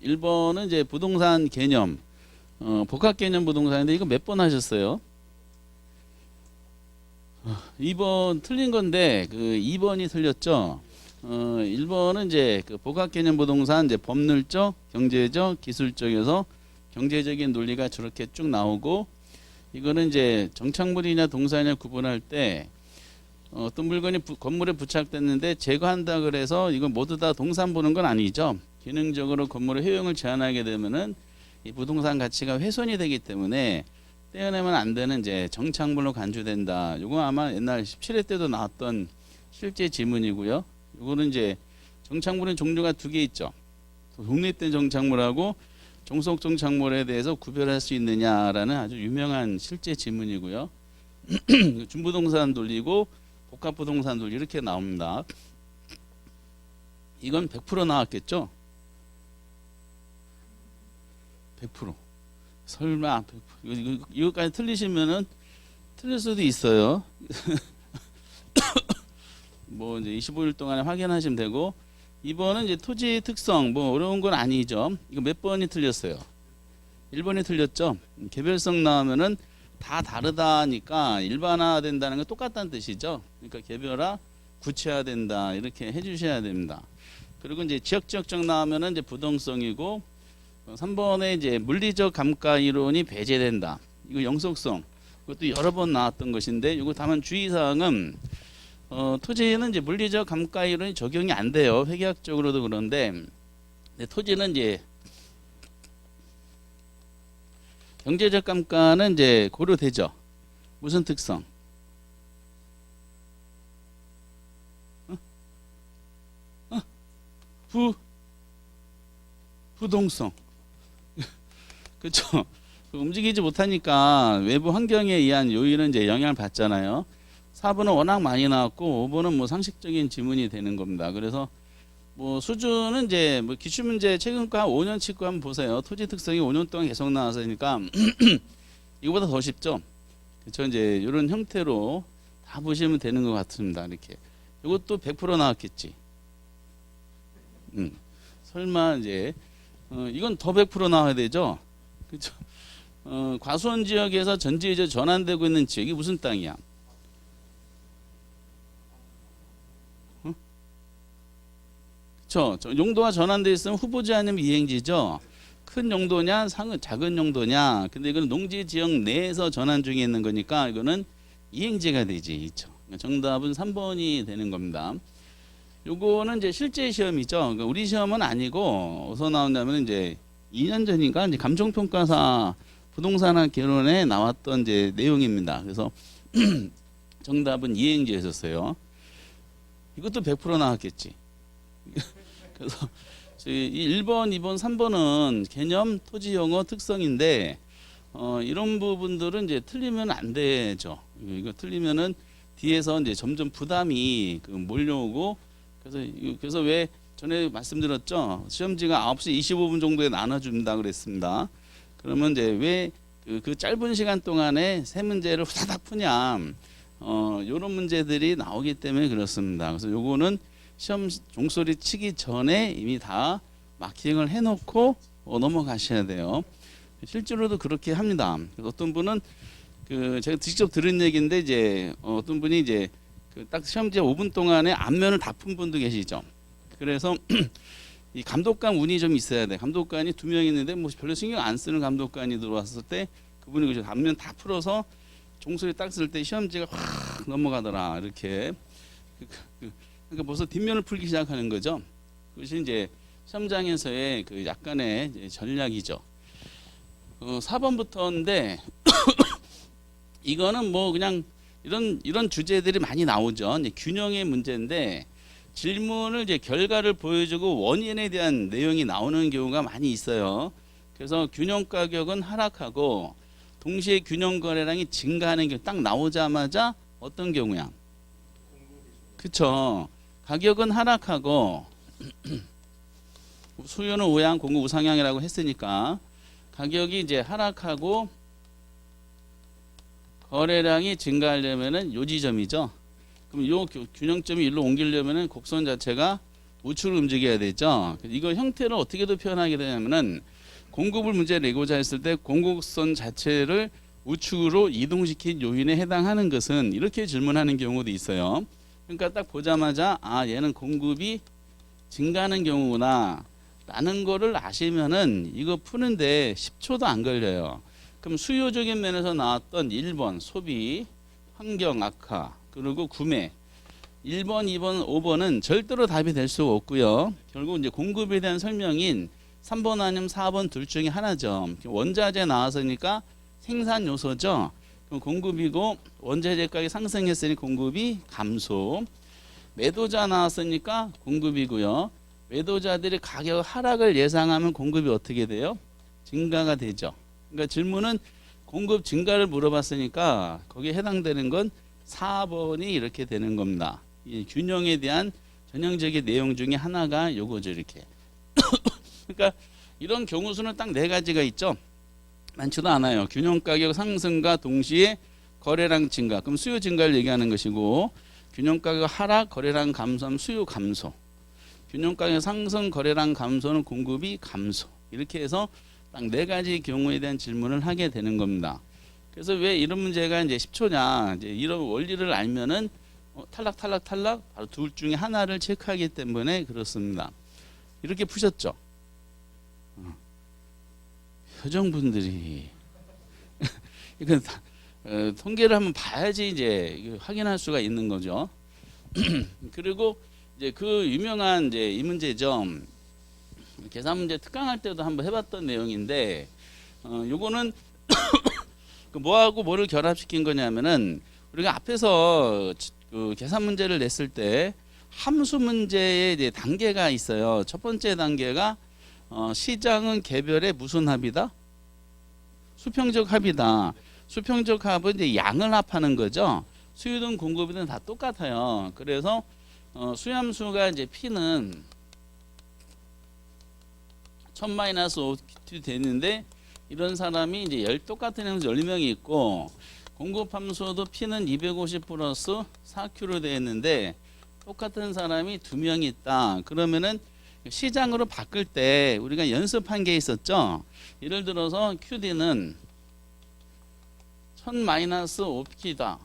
1번은 이제 부동산 개념, 복합 개념 부동산인데 이거 몇 번 하셨어요? 2번 틀린 건데 그 2번이 틀렸죠. 1번은 이제 그 복합 개념 부동산 이제 법률적, 경제적, 기술적에서 경제적인 논리가 저렇게 쭉 나오고 이거는 이제 정착물이냐 동사냐 구분할 때 어떤 물건이 건물에 부착됐는데 제거한다 그래서 이건 모두 다 동산 보는 건 아니죠. 기능적으로 건물의 효용을 제한하게 되면은 이 부동산 가치가 훼손이 되기 때문에 떼어내면 안 되는 이제 정착물로 간주된다. 이거 아마 옛날 17회 때도 나왔던 실제 지문이고요. 이거는 이제 정착물은 종류가 두 개 있죠. 독립된 정착물하고 종속 정착물에 대해서 구별할 수 있느냐라는 아주 유명한 실제 지문이고요. 준부동산 논리고 복합부동산 논리 이렇게 나옵니다. 이건 100% 나왔겠죠? 100%. 설마 100%. 이거까지 틀리시면은 틀릴 수도 있어요. 뭐 이제 25일 동안에 확인하시면 되고 2번은 이제 토지 특성 뭐 어려운 건 아니죠. 이거 몇 번이 틀렸어요? 1번이 틀렸죠. 개별성 나오면은 다 다르다니까 일반화된다는 건 똑같다는 뜻이죠. 그러니까 개별화, 구체화된다 이렇게 해주셔야 됩니다. 그리고 이제 지역적 나오면은 이제 부동성이고 3번에 이제 물리적 감가 이론이 배제된다. 이거 영속성. 그것도 여러 번 나왔던 것인데 이거 다만 주의사항은 토지는 이제 물리적 감가 이론이 적용이 안 돼요. 회계학적으로도 그런데 토지는 이제 경제적 감가는 이제 고려되죠. 무슨 특성? 부동성. 그렇죠. 움직이지 못하니까 외부 환경에 의한 요인은 이제 영향을 받잖아요. 4번은 워낙 많이 나왔고 5번은 뭐 상식적인 지문이 되는 겁니다. 그래서 뭐 수준은 이제 뭐 기출문제 최근 거 한 5년치 거 한번 보세요. 토지 특성이 5년 동안 계속 나왔으니까 이거보다 더 쉽죠. 그렇죠. 이제 이런 형태로 다 보시면 되는 것 같습니다. 이렇게 이것도 100% 나왔겠지. 설마 이제 이건 더 100% 나와야 되죠. 그렇죠. 과수원 지역에서 전지이제 전환되고 있는 지역이 무슨 땅이야? 그렇죠. 용도가 전환되어 있으면 후보지 아니면 이행지죠. 큰 용도냐, 작은 용도냐. 근데 이거는 농지 지역 내에서 전환 중에 있는 거니까 이거는 이행지가 되지. 그렇죠. 정답은 3번이 되는 겁니다. 요거는 이제 실제 시험이죠. 그러니까 우리 시험은 아니고 어디서 나온다면 이제 2년 전인가 이제 감정평가사 부동산학 개론에 나왔던 이제 내용입니다. 그래서 정답은 이행지였었어요. 이것도 100% 나왔겠지. 그래서 이 1번, 2번, 3번은 개념, 토지 용어, 특성인데 이런 부분들은 이제 틀리면 안 되죠. 이거 틀리면은 뒤에서 이제 점점 부담이 몰려오고 그래서 왜 전에 말씀드렸죠. 시험지가 9시 25분 정도에 나눠준다 그랬습니다. 그러면 이제 왜 그 짧은 시간 동안에 세 문제를 후다닥 푸냐. 요런 문제들이 나오기 때문에 그렇습니다. 그래서 요거는 시험 종소리 치기 전에 이미 다 마킹을 해놓고 넘어가셔야 돼요. 실제로도 그렇게 합니다. 그래서 어떤 분은 제가 직접 들은 얘기인데 이제 어떤 분이 이제 딱 시험지 5분 동안에 앞면을 다 푼 분도 계시죠. 그래서 이 감독관 운이 좀 있어야 돼. 감독관이 2명 있는데 뭐 별로 신경 안 쓰는 감독관이 들어왔을 때 그분이 그죠 앞면 다 풀어서 종소리 딱 쓸 때 시험지가 확 넘어가더라. 이렇게 그러니까 벌써 뒷면을 풀기 시작하는 거죠. 그것이 이제 시험장에서의 그 약간의 이제 전략이죠. 4번부터인데 이거는 뭐 그냥 이런 주제들이 많이 나오죠. 이제 균형의 문제인데 질문을 이제 결과를 보여주고 원인에 대한 내용이 나오는 경우가 많이 있어요. 그래서 균형 가격은 하락하고 동시에 균형 거래량이 증가하는 경우 딱 나오자마자 어떤 경우야? 그쵸. 가격은 하락하고 수요는 우양, 공급 우상향이라고 했으니까 가격이 이제 하락하고 거래량이 증가하려면은 요 지점이죠. 그럼 요 균형점이 일로 옮기려면은 곡선 자체가 우측으로 움직여야 되죠. 이거 형태를 어떻게도 표현하게 되냐면은 공급을 문제 내고자 했을 때 공급선 자체를 우측으로 이동시킨 요인에 해당하는 것은 이렇게 질문하는 경우도 있어요. 그러니까 딱 보자마자 아 얘는 공급이 증가하는 경우구나 라는 거를 아시면은 이거 푸는데 10초도 안 걸려요. 그럼 수요적인 면에서 나왔던 1번 소비, 환경 악화, 그리고 구매 1번, 2번, 5번은 절대로 답이 될 수가 없고요. 결국 이제 공급에 대한 설명인 3번 아니면 4번 둘 중에 하나죠. 원자재 나왔으니까 생산 요소죠. 그럼 공급이고 원자재 가격이 상승했으니 공급이 감소. 매도자 나왔으니까 공급이고요. 매도자들이 가격 하락을 예상하면 공급이 어떻게 돼요? 증가가 되죠. 그러니까 질문은 공급 증가를 물어봤으니까 거기에 해당되는 건 4번이 이렇게 되는 겁니다. 이 균형에 대한 전형적인 내용 중에 하나가 요거죠, 이렇게. 그러니까 이런 경우 수는 딱 네 가지가 있죠. 많지도 않아요. 균형 가격 상승과 동시에 거래량 증가. 그럼 수요 증가를 얘기하는 것이고, 균형 가격 하락, 거래량 감소하면 수요 감소. 균형 가격 상승, 거래량 감소는 공급이 감소. 이렇게 해서 딱 네 가지 경우에 대한 질문을 하게 되는 겁니다. 그래서 왜 이런 문제가 이제 10초냐, 이제 이런 원리를 알면은 탈락 바로 둘 중에 하나를 체크하기 때문에 그렇습니다. 이렇게 푸셨죠? 표정분들이 이건 통계를 한번 봐야지 이제 확인할 수가 있는 거죠. 그리고 이제 그 유명한 이제 이 문제죠. 계산 문제 특강할 때도 한번 해봤던 내용인데, 요거는 그 뭐하고 뭐를 결합시킨 거냐면은 우리가 앞에서 그 계산 문제를 냈을 때 함수 문제의 이제 단계가 있어요. 첫 번째 단계가 시장은 개별의 무슨 합이다? 수평적 합이다. 수평적 합은 이제 양을 합하는 거죠. 수요든 공급이든 다 똑같아요. 그래서 수함수가 이제 P는 1000-5 되는데 이런 사람이 이제 똑같은 행수 10명이 있고 공급 함수도 P는 250 플러스 4Q로 되어 있는데 똑같은 사람이 2명이 있다. 그러면은 시장으로 바꿀 때 우리가 연습한 게 있었죠. 예를 들어서 QD는 1000-5P다.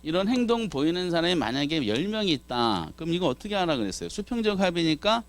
이런 행동 보이는 사람이 만약에 10명이 있다. 그럼 이거 어떻게 하라 그랬어요? 수평적 합이니까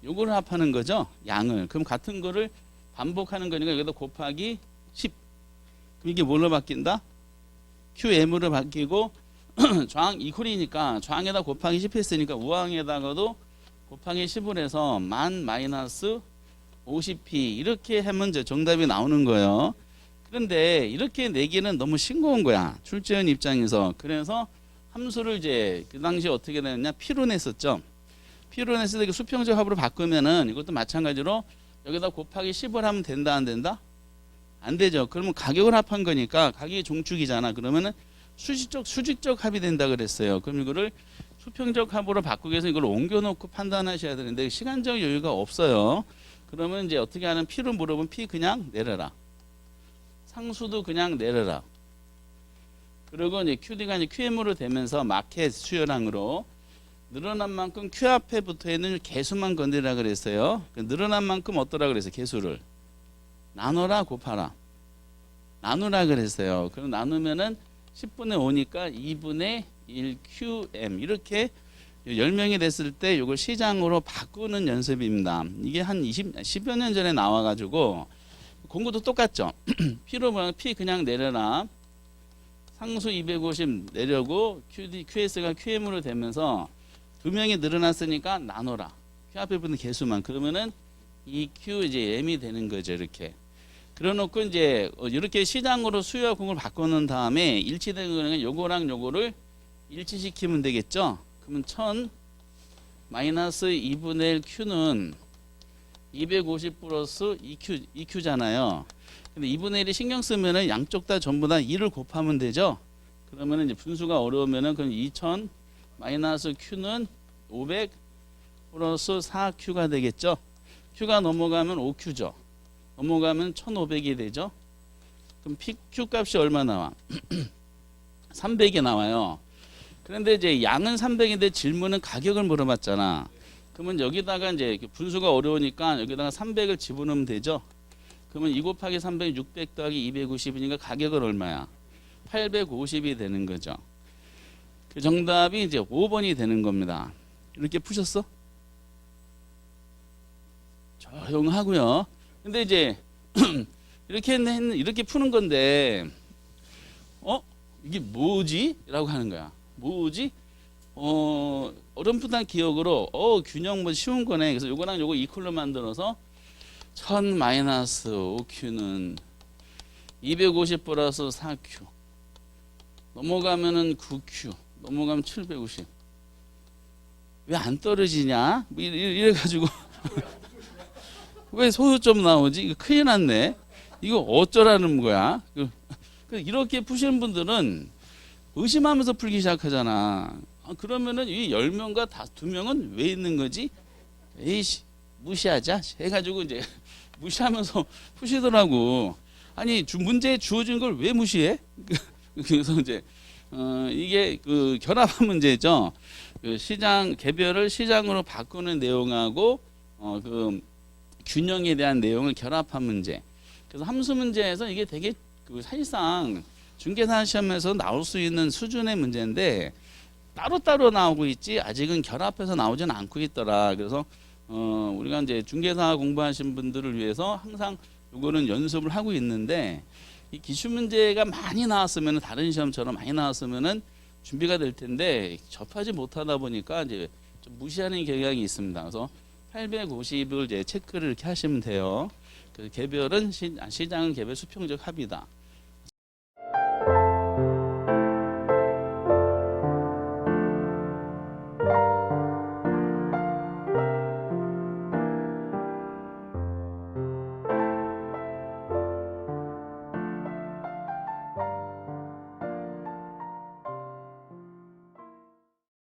요걸 합하는 거죠. 양을. 그럼 같은 거를 반복하는 거니까 여기다 곱하기 10. 그럼 이게 뭘로 바뀐다? QM으로 바뀌고 좌항 이퀄이니까 좌항에다 곱하기 10 했으니까 우항에다가도 곱하기 10을 해서 1000-50P 이렇게 하면 이제 정답이 나오는 거예요. 그런데 이렇게 내기는 너무 싱거운 거야. 출제원 입장에서. 그래서 함수를 이제 그 당시에 어떻게 냈냐? P로 냈었죠. P로 냈을 때 수평적 합으로 바꾸면은 이것도 마찬가지로 여기다 곱하기 10을 하면 된다 안 된다? 안 되죠. 그러면 가격을 합한 거니까 가격이 종축이잖아. 그러면은 수직적 합이 된다 그랬어요. 그럼 이거를 수평적 합으로 바꾸기 위해서 이걸 옮겨놓고 판단하셔야 되는데 시간적 여유가 없어요. 그러면 이제 어떻게 하는 P로 물어보면 P 그냥 내려라. 상수도 그냥 내려라. 그리고 이제 QD가 이제 QM으로 되면서 마켓 수요량으로 늘어난 만큼 Q 앞에 붙어 있는 개수만 건드리라 그랬어요. 늘어난 만큼 어떠라 그랬어요? 개수를 나눠라 곱하라. 나누라 그랬어요. 그럼 나누면은 10분의 5니까 2분의 1 QM 이렇게 10명이 됐을 때 이걸 시장으로 바꾸는 연습입니다. 이게 한 10여 년 전에 나와가지고 공부도 똑같죠. P로 보면 P 그냥 내려라. 상수 250 내려고 QS가 QM으로 되면서 2명이 늘어났으니까 나눠라. Q 앞에 붙는 개수만. 그러면은 이 Q 이제 M이 되는 거죠. 이렇게. 그래놓고 이제 이렇게 시장으로 수요와 공을 바꾸는 다음에 일치되는 거는 요거랑 요거를 일치시키면 되겠죠. 그러면 1000-2분의 1 Q는 250 플러스 2Q잖아요. 근데 2분의 1이 신경 쓰면은 양쪽 다 전부 다 2를 곱하면 되죠. 그러면은 이제 분수가 어려우면은 그럼 2000 마이너스 Q는 500 플러스 4Q가 되겠죠. Q가 넘어가면 5Q죠. 넘어가면 1500이 되죠. 그럼 PQ 값이 얼마 나와? 300이 나와요. 그런데 이제 양은 300인데 질문은 가격을 물어봤잖아. 그러면 여기다가 이제 분수가 어려우니까 여기다가 300을 집어넣으면 되죠. 그러면 2 곱하기 300, 600 더하기 250이니까 가격은 얼마야? 850이 되는 거죠. 그 정답이 이제 5번이 되는 겁니다. 이렇게 푸셨어? 조용하고요. 근데 이제 이렇게 푸는 건데, 이게 뭐지? 라고 하는 거야. 뭐지? 어렴풋한 기억으로, 균형 뭐 쉬운 거네. 그래서 요거랑 요거 이퀄로 만들어서 1000 마이너스 5Q는 250 플러스 4Q. 넘어가면은 9Q. 넘어가면 750. 왜 안 떨어지냐? 뭐 이래가지고. 왜 소요점 나오지? 이거 큰일 났네. 이거 어쩌라는 거야? 이렇게 푸시는 분들은 의심하면서 풀기 시작하잖아. 그러면은 이 10명과 2명은 왜 있는 거지? 에이씨, 무시하자. 해가지고 이제 무시하면서 푸시더라고. 아니, 문제에 주어진 걸 왜 무시해? 그래서 이제, 이게 그 결합한 문제죠. 그 개별을 시장으로 바꾸는 내용하고, 그 균형에 대한 내용을 결합한 문제. 그래서 함수 문제에서 이게 되게 사실상 중개사 시험에서 나올 수 있는 수준의 문제인데 따로따로 나오고 있지 아직은 결합해서 나오지는 않고 있더라. 그래서 우리가 이제 중개사 공부하신 분들을 위해서 항상 이거는 연습을 하고 있는데 이 기출 문제가 많이 나왔으면 다른 시험처럼 많이 나왔으면은 준비가 될 텐데 접하지 못하다 보니까 이제 좀 무시하는 경향이 있습니다. 그래서 850을 이제 체크를 이렇게 하시면 돼요. 그래서 개별은 시장은 개별 수평적 합이다.